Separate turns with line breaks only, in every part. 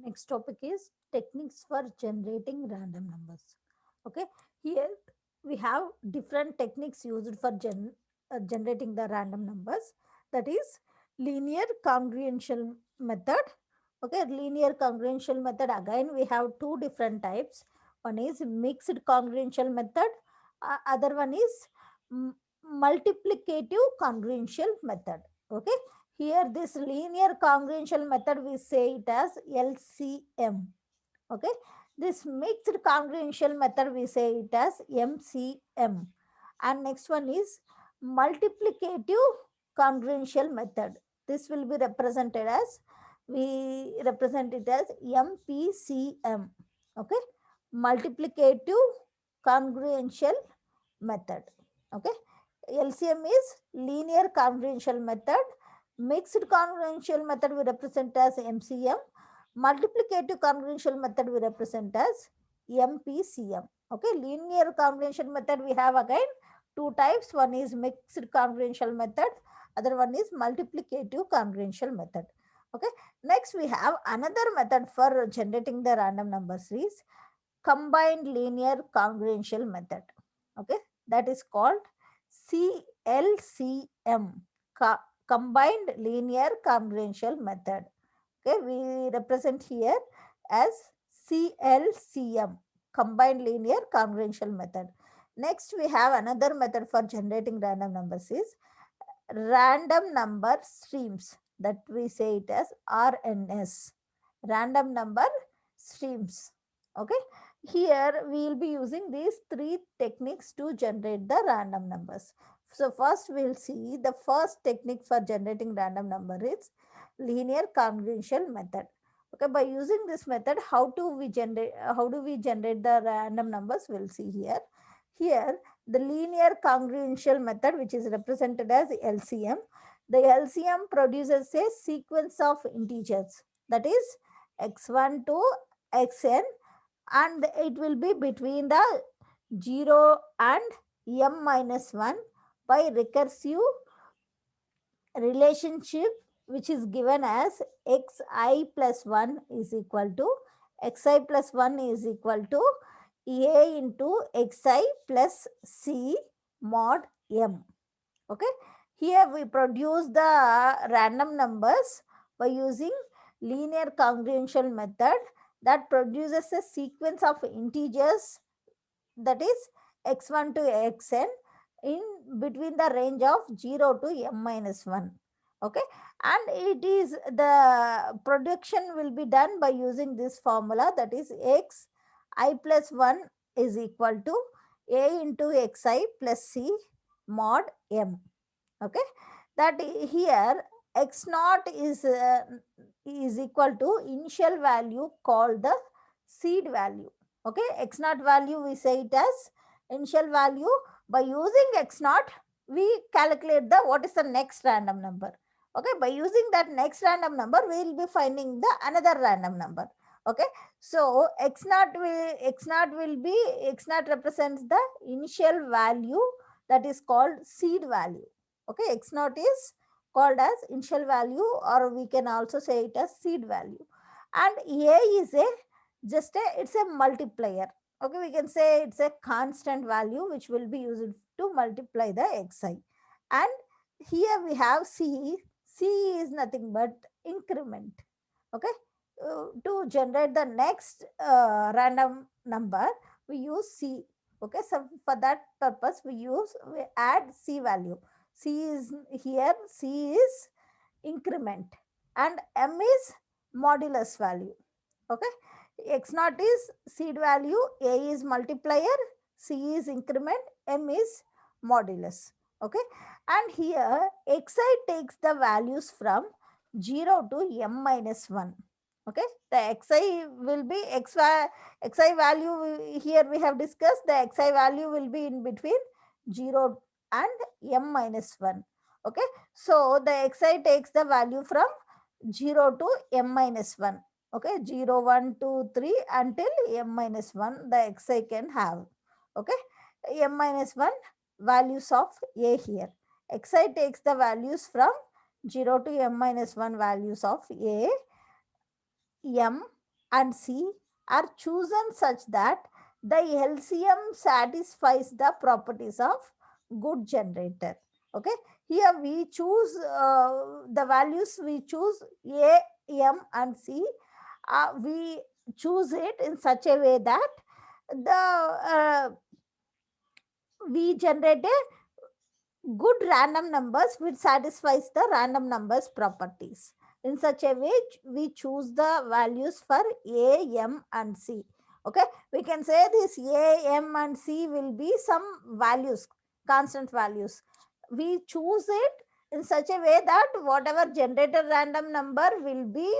Next topic is techniques for generating random numbers. Okay, here we have different techniques used for generating the random numbers. That is linear congruential method. Okay, linear congruential method, again we have two different types. One is mixed congruential method, other one is m- multiplicative congruential method. Okay, here this linear congruential method we say it as LCM. Okay, this mixed congruential method we say it as MCM. And next one is multiplicative congruential method. This will be represented as, we represent it as MPCM. Okay, multiplicative congruential method. Okay, LCM is linear congruential method. Mixed congruential method we represent as MCM. Multiplicative congruential method we represent as MPCM. Okay, linear congruential method we have again two types. One is mixed congruential method, other one is multiplicative congruential method. Okay, next we have another method for generating the random number series, combined linear congruential method. Okay, that is called CLCM, combined linear congruential method. Okay, we represent here as CLCM, combined linear congruential method. Next, we have another method for generating random numbers is random number streams, that we say it as RNS, random number streams. Okay, here we will be using these three techniques to generate the random numbers. So first we will see the first technique for generating random number is linear congruential method. Okay, by using this method, how do we generate the random numbers, we'll see here. Here the linear congruential method, which is represented as LCM, the LCM produces a sequence of integers, that is x1 to xn, and it will be between the 0 and m minus 1 by recursive relationship, which is given as xi plus 1 is equal to xi plus 1 is equal to a into xi plus c mod m. Okay, here we produce the random numbers by using linear congruential method that produces a sequence of integers, that is x1 to xn, in between the range of 0 to m minus 1. Okay, and it is the production will be done by using this formula, that is x I plus 1 is equal to a into xi plus c mod m. Okay, that here x naught is equal to initial value called the seed value. Okay, x naught value we say it as initial value. By using x naught, we calculate the what is the next random number. Okay, by using that next random number, we will be finding the another random number. Okay, so x naught represents the initial value, that is called seed value. Okay, x naught is called as initial value, or we can also say it as seed value. And a is a just a, it's a multiplier. Okay, we can say it's a constant value which will be used to multiply the xi. And here we have c is nothing but increment. Okay, to generate the next random number, we use c. Okay, so for that purpose we add c value. C is here, C is increment, and M is modulus value. Okay, X naught is seed value, A is multiplier, C is increment, M is modulus. Okay, and here Xi takes the values from 0 to M minus 1. Okay, the Xi will be Xi value, here we have discussed the Xi value will be in between 0 and m minus 1. Okay, so the xi takes the value from 0 to m minus 1. Okay, 0 1 2 3 until m minus 1 the xi can have. Okay, m minus 1 values of a here. Xi takes the values from 0 to m minus 1 values of a, m, and C are chosen such that the LCM satisfies the properties of good generator. Okay, here we choose the values, we choose A, M and C. We choose it in such a way that the we generate a good random numbers which satisfies the random numbers properties. In such a way, we choose the values for A, M and C. Okay, we can say this A, M and C will be some values, constant values. We choose it in such a way that whatever generated random number will be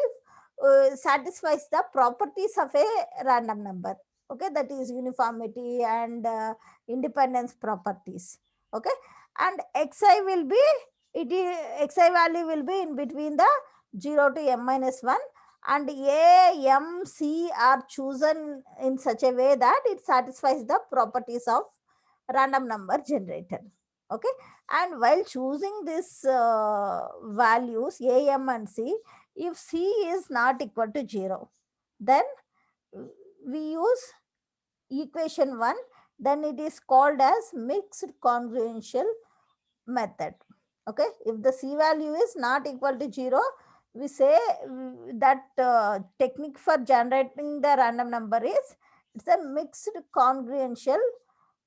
satisfies the properties of a random number. Okay, that is uniformity and independence properties. Okay, and xi will be, it is xi value will be in between the 0 to m minus 1, and a, m, c are chosen in such a way that it satisfies the properties of random number generator. Okay, and while choosing this values a, m and c, if c is not equal to 0, then we use equation 1, then it is called as mixed congruential method. Okay, if the c value is not equal to 0, we say that technique for generating the random number is, it's a mixed congruential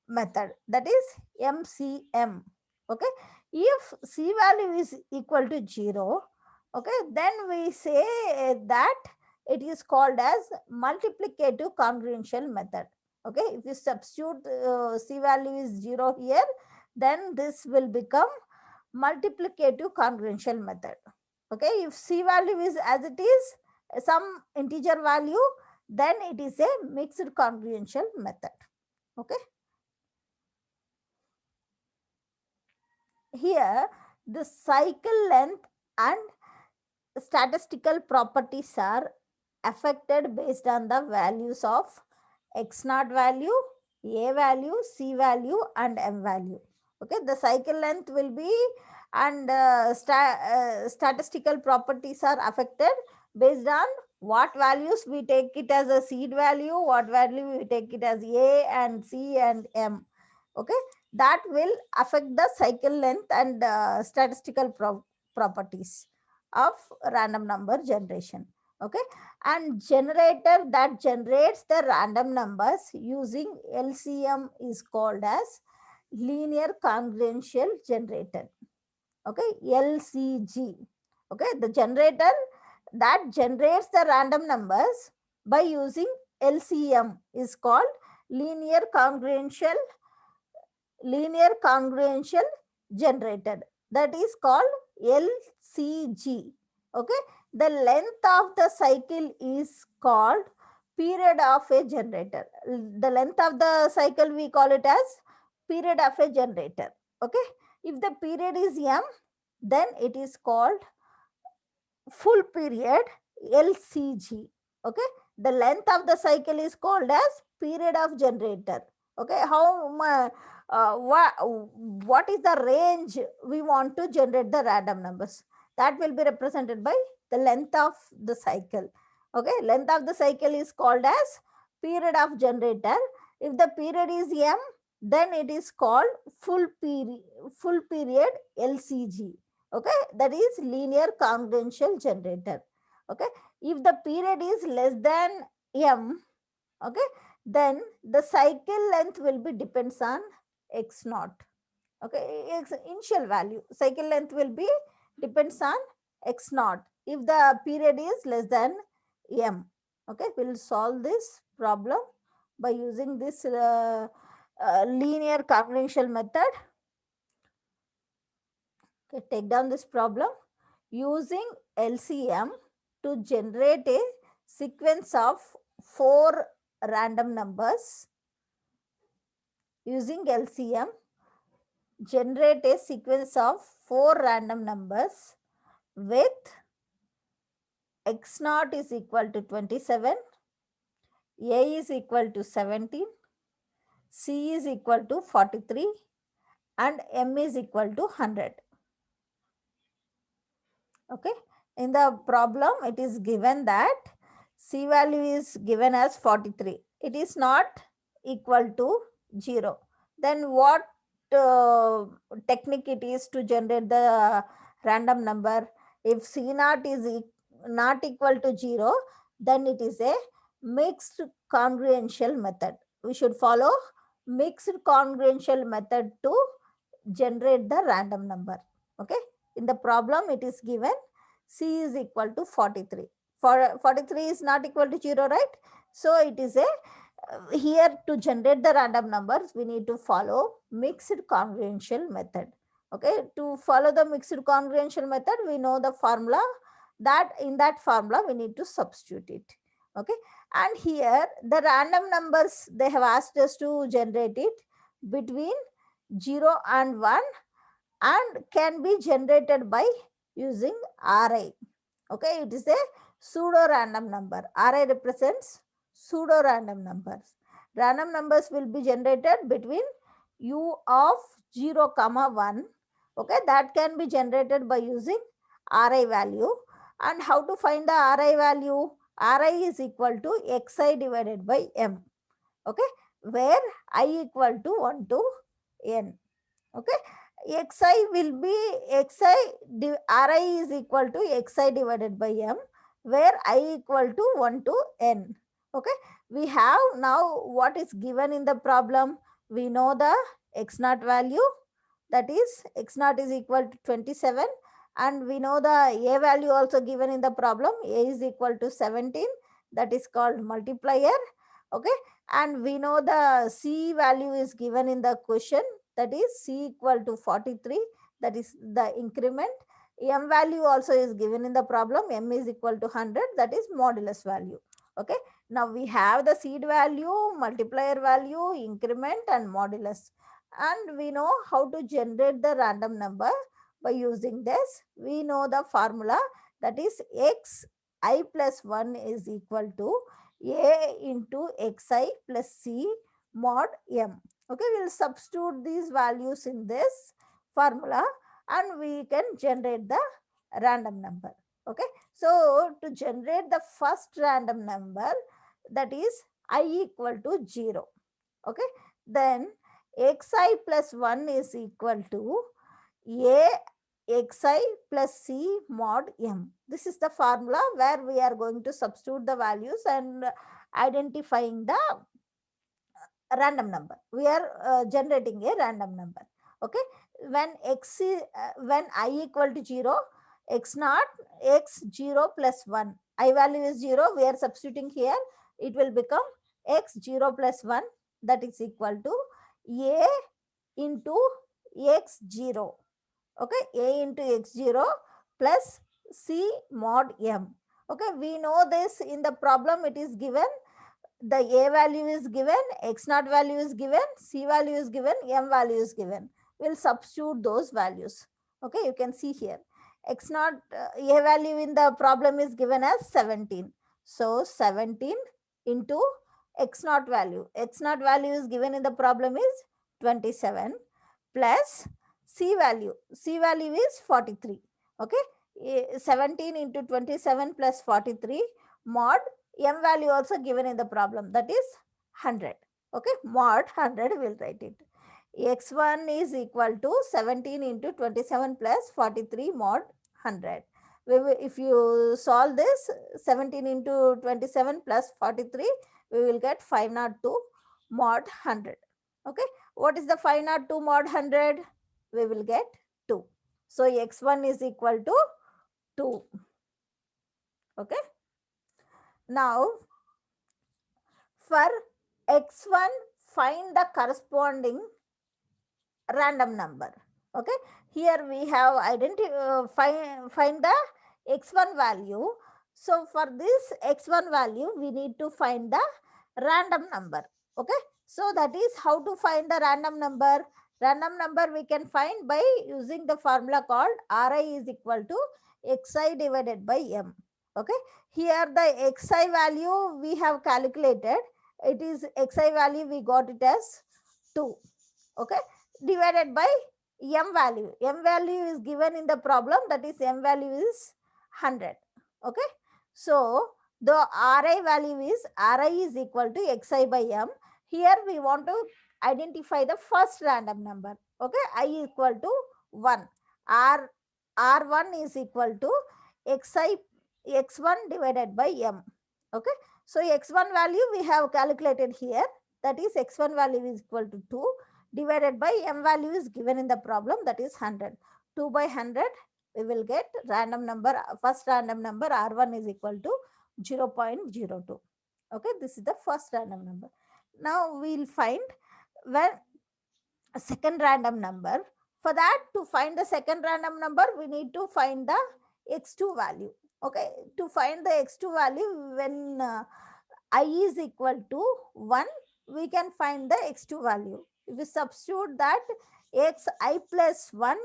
method, that is MCM. Okay, if c value is equal to 0, okay, then we say that it is called as multiplicative congruential method. Okay, if you substitute c value is 0 here, then this will become multiplicative congruential method. Okay, if c value is as it is some integer value, then it is a mixed congruential method. Okay, here the cycle length and statistical properties are affected based on the values of x naught value, a value, c value and m value. Okay, the cycle length will be, and statistical properties are affected based on what values we take it as a seed value, what value we take it as a and c and m. Okay, that will affect the cycle length and statistical properties of random number generation. Okay, and generator that generates the random numbers using LCM is called as linear congruential generator. Okay, LCG. Okay, the generator that generates the random numbers by using LCM is called linear congruential generator, that is called LCG. Okay, the length of the cycle is called period of a generator. The length of the cycle we call it as period of a generator. Okay, if the period is m, then it is called full period, LCG. Okay, the length of the cycle is called as period of generator. Okay, what is the range we want to generate the random numbers, that will be represented by the length of the cycle. Okay, length of the cycle is called as period of generator. If the period is m, then it is called full period, LCG. Okay, that is linear congruential generator. Okay, if the period is less than m, okay, then the cycle length will be depends on x naught. Okay, initial value, cycle length will be depends on x naught if the period is less than m. Okay, we'll solve this problem by using this linear congruential method. Okay, take down this problem. Using LCM to generate a sequence of 4 random numbers. Using LCM, generate a sequence of 4 random numbers with x naught is equal to 27, a is equal to 17, c is equal to 43 and m is equal to 100. Okay, in the problem it is given that C value is given as 43. It is not equal to 0. Then what technique it is to generate the random number? If C naught is not equal to 0, then it is a mixed congruential method. We should follow mixed congruential method to generate the random number. Okay, in the problem it is given C is equal to 43. For 43 is not equal to 0, right? So it is a here to generate the random numbers we need to follow mixed congruential method. Okay, to follow the mixed congruential method we know the formula, that in that formula we need to substitute it. Okay, and here the random numbers they have asked us to generate it between 0 and 1 and can be generated by using Ri. Okay, it is a pseudo random number. Ri represents pseudo random numbers. Random numbers will be generated between u of 0 comma 1. Okay, that can be generated by using Ri value. And how to find the Ri value? Ri is equal to xi divided by m. Okay, where I equal to 1 to n. Okay, xi will be ri is equal to xi divided by m, where I equal to 1 to n. Okay, we have now what is given in the problem. We know the x naught value, that is x naught is equal to 27, and we know the a value also given in the problem. A is equal to 17, that is called multiplier. Okay, and we know the c value is given in the question, that is c equal to 43, that is the increment. M value also is given in the problem, m is equal to 100, that is modulus value. Okay, now we have the seed value, multiplier value, increment and modulus, and we know how to generate the random number by using this. We know the formula, that is x I plus 1 is equal to a into xi plus c mod m. Okay, we will substitute these values in this formula and we can generate the random number. Okay, so to generate the first random number, that is I equal to 0. Okay, then xi plus 1 is equal to a xi plus c mod m. This is the formula where we are going to substitute the values and identifying the random number. We are generating a random number. Okay, when when I equal to 0, x naught x 0 plus 1, I value is 0, we are substituting here, it will become x 0 plus 1, that is equal to a into x 0. Okay, a into x0 plus c mod m. Okay, we know this in the problem, it is given the a value is given, x naught value is given, c value is given, m value is given. We'll substitute those values. Okay, you can see here x naught a value in the problem is given as 17. So 17 into x naught value. X naught value is given in the problem is 27 plus c value. C value is 43. Okay, 17 into 27 plus 43 mod m value also given in the problem, that is 100. Okay, mod 100 will write it. X1 is equal to 17 into 27 plus 43 mod 100. If you solve this 17 into 27 plus 43, we will get 502 mod 100. Okay, what is the 502 mod 100? We will get 2. So x1 is equal to 2. Okay, now for x1 find the corresponding random number. Okay, here we have find the x1 value. So for this x1 value we need to find the random number. Okay, so that is how to find the random number. Random number we can find by using the formula called ri is equal to xi divided by m. Okay, here the xi value we have calculated, it is xi value we got it as 2. Okay, divided by m value. M value is given in the problem, that is m value is 100. Okay, so the Ri value is Ri is equal to xi by m. Here we want to identify the first random number. Okay, I equal to 1. R1 is equal to xi x1 divided by m. Okay, so x1 value we have calculated here, that is x1 value is equal to 2 divided by m value is given in the problem, that is 100. 2 by 100 we will get random number, first random number R1 is equal to 0.02. Okay, this is the first random number. Now we'll find when a second random number. For that, to find the second random number, we need to find the x2 value. Okay, to find the x2 value, when I is equal to 1, we can find the x2 value. If we substitute that xi plus 1,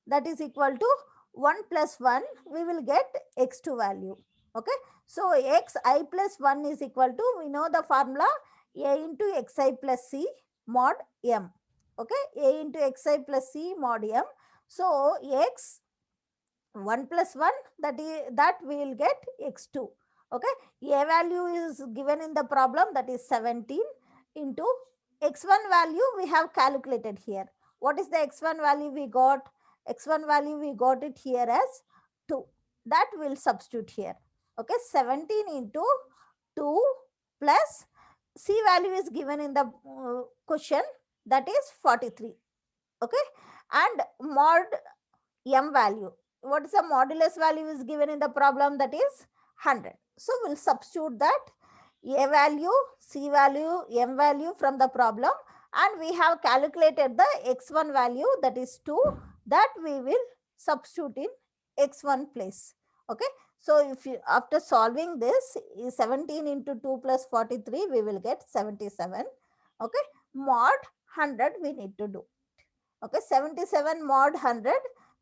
that is equal to 1 plus 1, we will get x2 value. Okay, so xi plus 1 is equal to, we know the formula, a into xi plus c mod m. Okay, a into xi plus c mod m. So x 1 plus 1, that we will get x2. Okay, a value is given in the problem, that is 17, into x1 value we have calculated here. What is the x1 value we got? X1 value we got it here as 2. That will substitute here. Okay, 17 into 2 plus c value is given in the question, that is 43. Okay, and mod m value, what is the modulus value is given in the problem, that is 100. So we'll substitute that a value, c value, m value from the problem, and we have calculated the x1 value, that is 2, that we will substitute in x1 place. Okay, so if you, after solving this, 17 into 2 plus 43, we will get 77. Okay, mod 100 we need to do. Okay, 77 mod 100,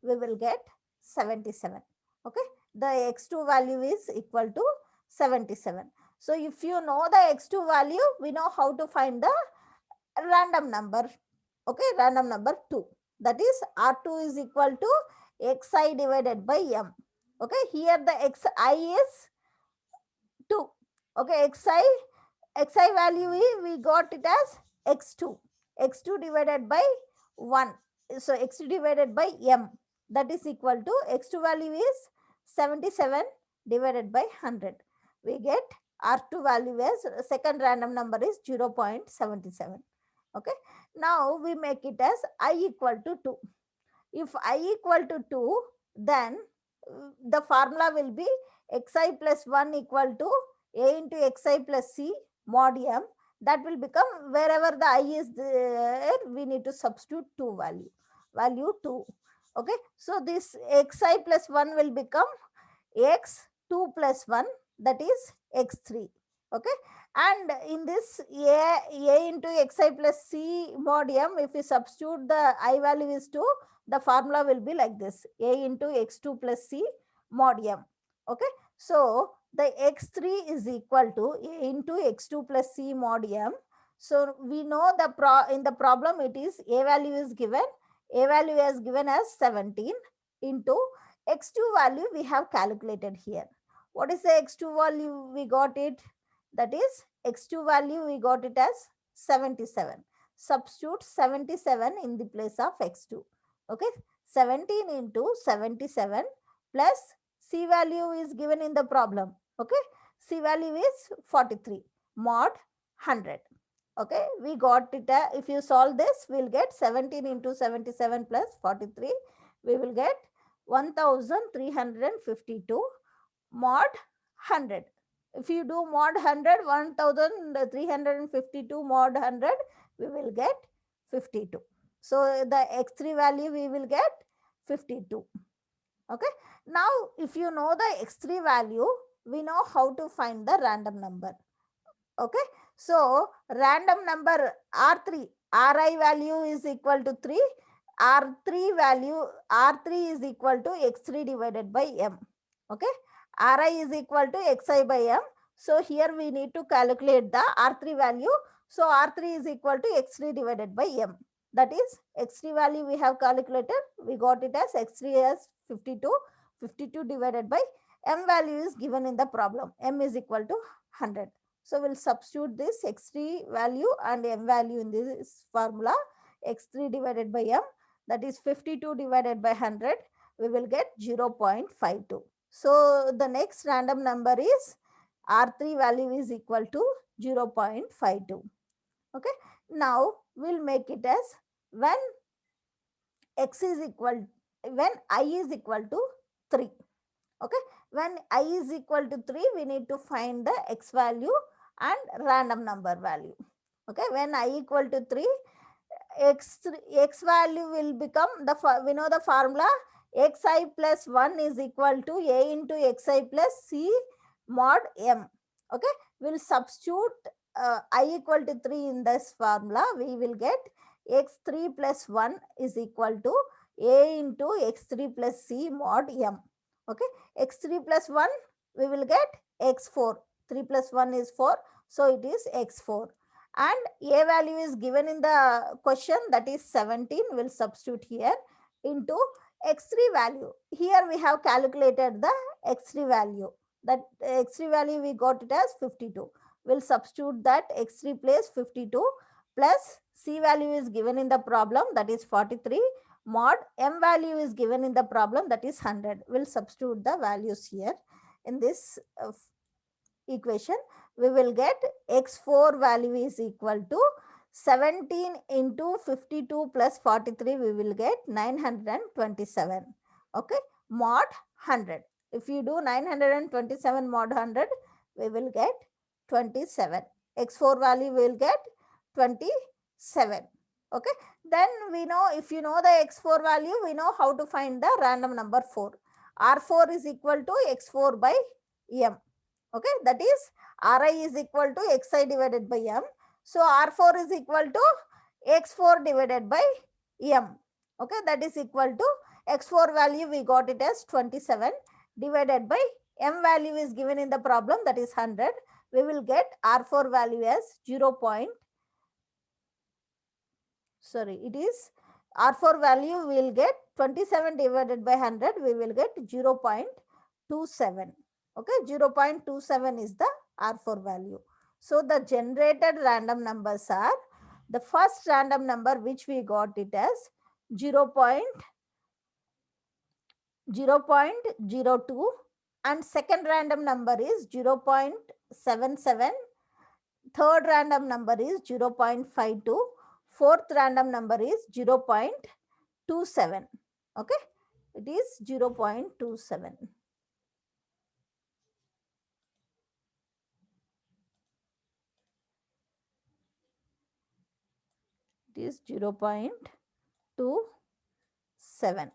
we will get 77. Okay, the x2 value is equal to 77. So if you know the x2 value, we know how to find the random number. Okay, random number 2, that is R2 is equal to xi divided by m. Okay, here the xi is 2. Okay, xi value we got it as x2. x2 divided by 1. So x2 divided by m, that is equal to, x2 value is 77 divided by 100. We get R2 value as second random number is 0.77. Okay, now we make it as I equal to 2. If I equal to 2, then the formula will be xi plus 1 equal to a into xi plus c mod m. That will become, wherever the I is there, we need to substitute 2 value 2. Okay, so this xi plus 1 will become x2 plus 1, that is x3. Okay, and in this a into xi plus c mod m, if we substitute the I value is 2, the formula will be like this, a into x2 plus c mod m. Okay, so the x3 is equal to a into x2 plus c mod m. So we know the in the problem it is a value is given, a value is given as 17, into x2 value we have calculated here. What is the x2 value we got it? That is x2 value we got it as 77. Substitute 77 in the place of x2. Okay, 17 into 77 plus c value is given in the problem. Okay, c value is 43 mod 100. Okay, we got it. If you solve this, we'll get 17 into 77 plus 43. We will get 1352 mod 100. If you do mod 100, 1352 mod 100, we will get 52. So the x3 value we will get 52. Okay, now if you know the x3 value, we know how to find the random number. Okay, so random number R3, Ri value is equal to 3, R3 value, R3 is equal to x3 divided by m. Okay, Ri is equal to xi by m. So here we need to calculate the R3 value. So R3 is equal to x3 divided by m. That is x3 value we have calculated. We got it as x3 as 52. 52 divided by M value is given in the problem. M is equal to 100. So we'll substitute this x3 value and M value in this formula. X3 divided by M, that is 52 divided by 100. We will get 0.52. So the next random number is R3 value is equal to 0.52. Okay. Now we'll make it as when x is equal, when I is equal to 3. Okay. When I is equal to 3, we need to find the x value and random number value. Okay. When I equal to 3, x value will become the, we know the formula, xi plus 1 is equal to a into xi plus c mod m. Okay. We'll substitute I equal to 3 in this formula. We will get x3 plus 1 is equal to a into x3 plus c mod m. Okay. x3 plus 1, we will get x4. 3 plus 1 is 4. So it is x4. And a value is given in the question, that is 17. We'll substitute here into x3 value. Here we have calculated the x3 value. That x3 value we got it as 52. We'll substitute that x3 place 52 plus c value is given in the problem, that is 43, mod m value is given in the problem, that is 100. We'll substitute the values here in this equation. We will get x4 value is equal to 17 into 52 plus 43, we will get 927. Okay. Mod 100. If you do 927 mod 100, we will get 27. X4 value we will get 27. Okay. Then we know, if you know the x4 value, we know how to find the random number 4. R4 is equal to x4 by m. Okay, that is Ri is equal to xi divided by m. So R4 is equal to x4 divided by m. Okay, that is equal to x4 value we got it as 27 divided by m value is given in the problem, that is 100. We will get R4 value as 0. Sorry, it is R4 value we will get 27 divided by 100, we will get 0.27. Okay, 0.27 is the R4 value. So the generated random numbers are, the first random number which we got it as 0.02, and second random number is 0.77, third random number is 0.52, fourth random number is 0.27. Okay, it is 0.27. It is 0.27.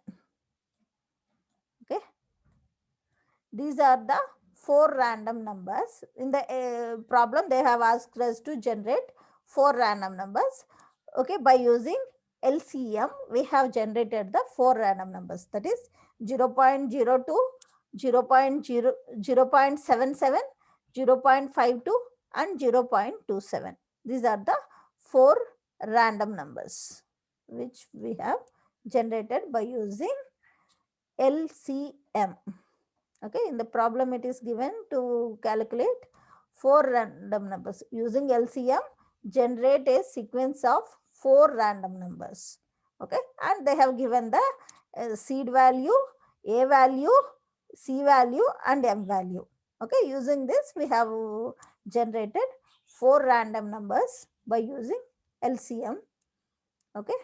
Okay, these are the 4 random numbers. In the problem, they have asked us to generate 4 random numbers. Okay, by using LCM, we have generated the 4 random numbers, that is 0.02, 0.77, 0.52 and 0.27. These are the 4 random numbers which we have generated by using LCM. Okay, in the problem it is given to calculate 4 random numbers. Using LCM, generate a sequence of 4 random numbers. Okay, and they have given the seed value, A value, C value and M value. Okay, using this we have generated 4 random numbers by using LCM. Okay.